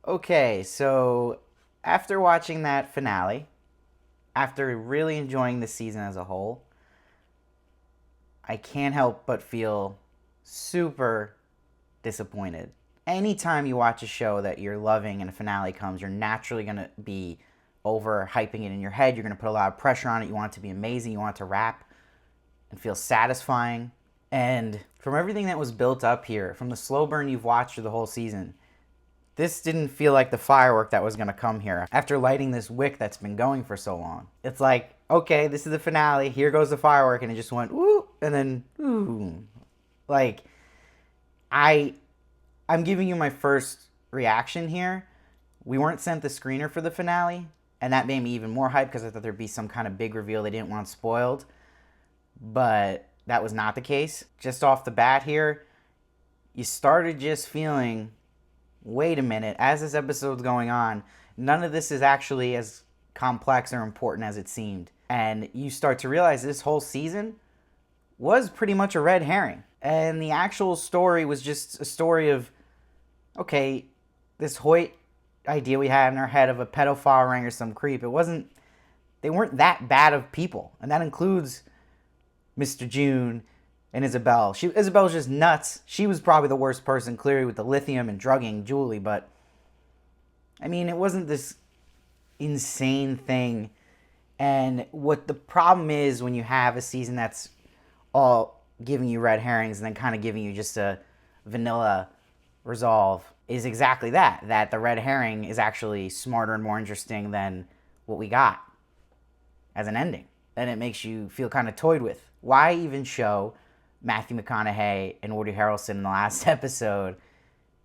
Okay, so after watching that finale, after really enjoying the season as a whole, I can't help but feel super disappointed. Anytime you watch a show that you're loving and a finale comes, you're naturally going to be over hyping it in your head. You're going to put a lot of pressure on it. You want it to be amazing. You want it to wrap and feel satisfying. And from everything that was built up here, from the slow burn you've watched through the whole season, this didn't feel like the firework that was going to come here after lighting this wick that's been going for so long. It's like, okay, this is the finale. Here goes the firework. And it just went, woo, and then, ooh. Like, I'm giving you my first reaction here. We weren't sent the screener for the finale, and that made me even more hyped because I thought there'd be some kind of big reveal they didn't want spoiled. But that was not the case. Just off the bat here, you started just feeling, wait a minute, as this episode's going on, none of this is actually as complex or important as it seemed. And you start to realize this whole season was pretty much a red herring. And the actual story was just a story of, okay, this Hoyt idea we had in our head of a pedophile ring or some creep, they weren't that bad of people. And that includes Mr. June and Isabel. Isabel's just nuts. She was probably the worst person, clearly, with the lithium and drugging Julie, but I mean, it wasn't this insane thing. And what the problem is when you have a season that's all giving you red herrings and then kind of giving you just a vanilla resolve is exactly that the red herring is actually smarter and more interesting than what we got as an ending. And it makes you feel kind of toyed with. Why even show Matthew McConaughey and Woody Harrelson in the last episode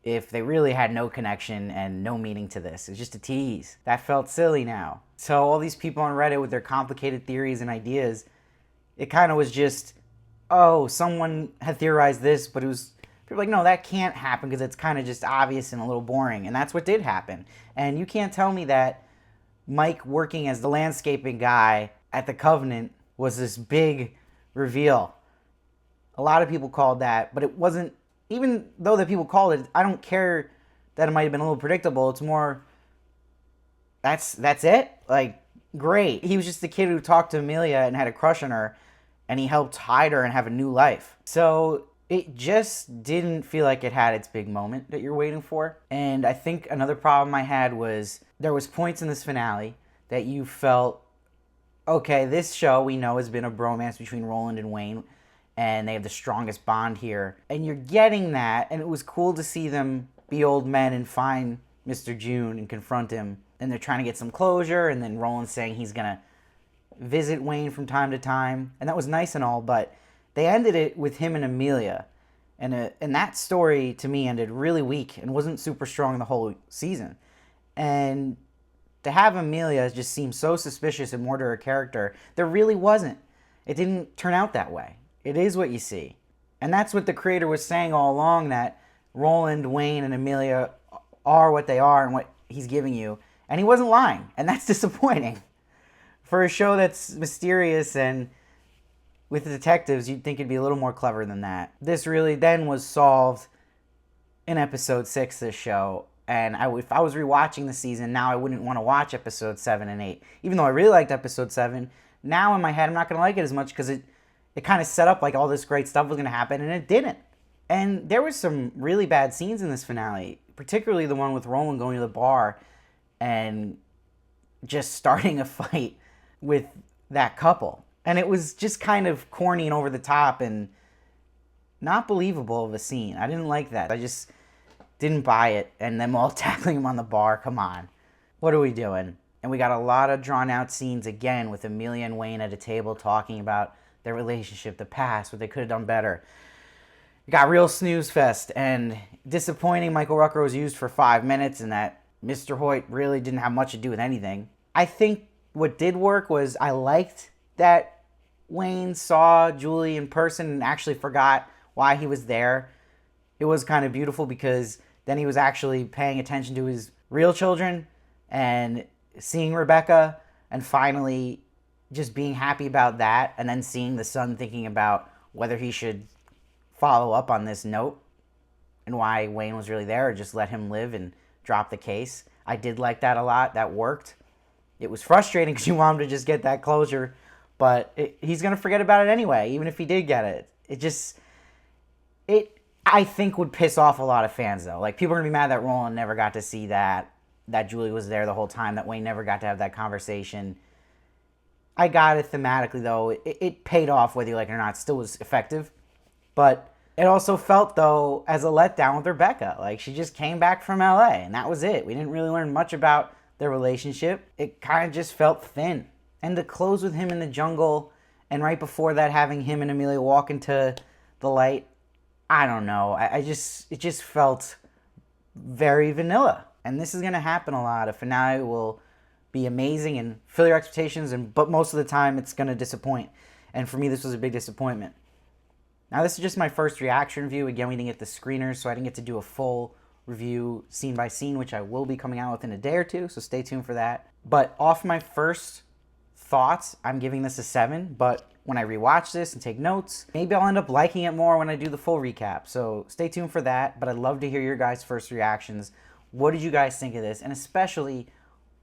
if they really had no connection and no meaning to this? It's just a tease. That felt silly now. So all these people on Reddit with their complicated theories and ideas, it kind of was just, oh, someone had theorized this, but it was, people were like, no, that can't happen because it's kind of just obvious and a little boring. And that's what did happen. And you can't tell me that Mike working as the landscaping guy at the Covenant was this big reveal. A lot of people called that, but it wasn't, even though the people called it, I don't care that it might have been a little predictable. It's more, that's it? Like, great. He was just the kid who talked to Amelia and had a crush on her, and he helped hide her and have a new life. So it just didn't feel like it had its big moment that you're waiting for. And I think another problem I had was there was points in this finale that you felt, okay, this show we know has been a bromance between Roland and Wayne, and they have the strongest bond here. And you're getting that, and it was cool to see them be old men and find Mr. June and confront him. And they're trying to get some closure, and then Roland's saying he's going to visit Wayne from time to time. And that was nice and all, but they ended it with him and Amelia. And that story, to me, ended really weak and wasn't super strong the whole season. And to have Amelia just seem so suspicious and more to her character, there really wasn't. It didn't turn out that way. It is what you see. And that's what the creator was saying all along, that Roland, Wayne, and Amelia are what they are and what he's giving you. And he wasn't lying. And that's disappointing. For a show that's mysterious and with the detectives, you'd think it'd be a little more clever than that. This really then was solved in episode 6, this show. And if I was rewatching the season, now I wouldn't want to watch episodes 7 and 8. Even though I really liked episode 7, now in my head I'm not going to like it as much because it kind of set up like all this great stuff was going to happen, and it didn't. And there was some really bad scenes in this finale, particularly the one with Roland going to the bar and just starting a fight with that couple. And it was just kind of corny and over the top and not believable of a scene. I didn't like that. I just didn't buy it. And them all tackling him on the bar. Come on. What are we doing? And we got a lot of drawn out scenes again with Amelia and Wayne at a table talking about their relationship, the past, what they could have done better. It got real snooze fest and disappointing. Michael Rooker was used for 5 minutes and that Mr. Hoyt really didn't have much to do with anything. I think what did work was I liked that Wayne saw Julie in person and actually forgot why he was there. It was kind of beautiful because then he was actually paying attention to his real children and seeing Rebecca and finally just being happy about that, and then seeing the son thinking about whether he should follow up on this note and why Wayne was really there or just let him live and drop the case. I did like that a lot. That worked. It was frustrating because you want him to just get that closure, but he's going to forget about it anyway, even if he did get it. I think, would piss off a lot of fans, though. Like, people are going to be mad that Roland never got to see that Julie was there the whole time, that Wayne never got to have that conversation. I got it thematically, though. It paid off, whether you like it or not. It still was effective. But it also felt, though, as a letdown with Rebecca. Like, she just came back from LA, and that was it. We didn't really learn much about their relationship. It kind of just felt thin. And to close with him in the jungle, and right before that, having him and Amelia walk into the light, I don't know. It just felt very vanilla. And this is going to happen a lot. A finale will be amazing and fill your expectations, but most of the time it's going to disappoint. And for me, this was a big disappointment. Now, this is just my first reaction review. Again, we didn't get the screeners, so I didn't get to do a full review scene by scene, which I will be coming out within a day or two, so stay tuned for that. But off my first thoughts, I'm giving this a 7, but when I rewatch this and take notes, maybe I'll end up liking it more when I do the full recap. So stay tuned for that, but I'd love to hear your guys' first reactions. What did you guys think of this? And especially,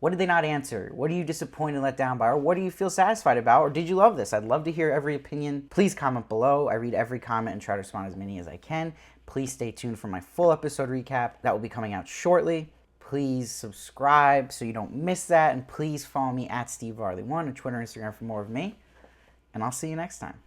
what did they not answer? What are you disappointed and let down by? Or what do you feel satisfied about? Or did you love this? I'd love to hear every opinion. Please comment below. I read every comment and try to respond as many as I can. Please stay tuned for my full episode recap. That will be coming out shortly. Please subscribe so you don't miss that. And please follow me at Steve Varley1 on Twitter and Instagram for more of me. And I'll see you next time.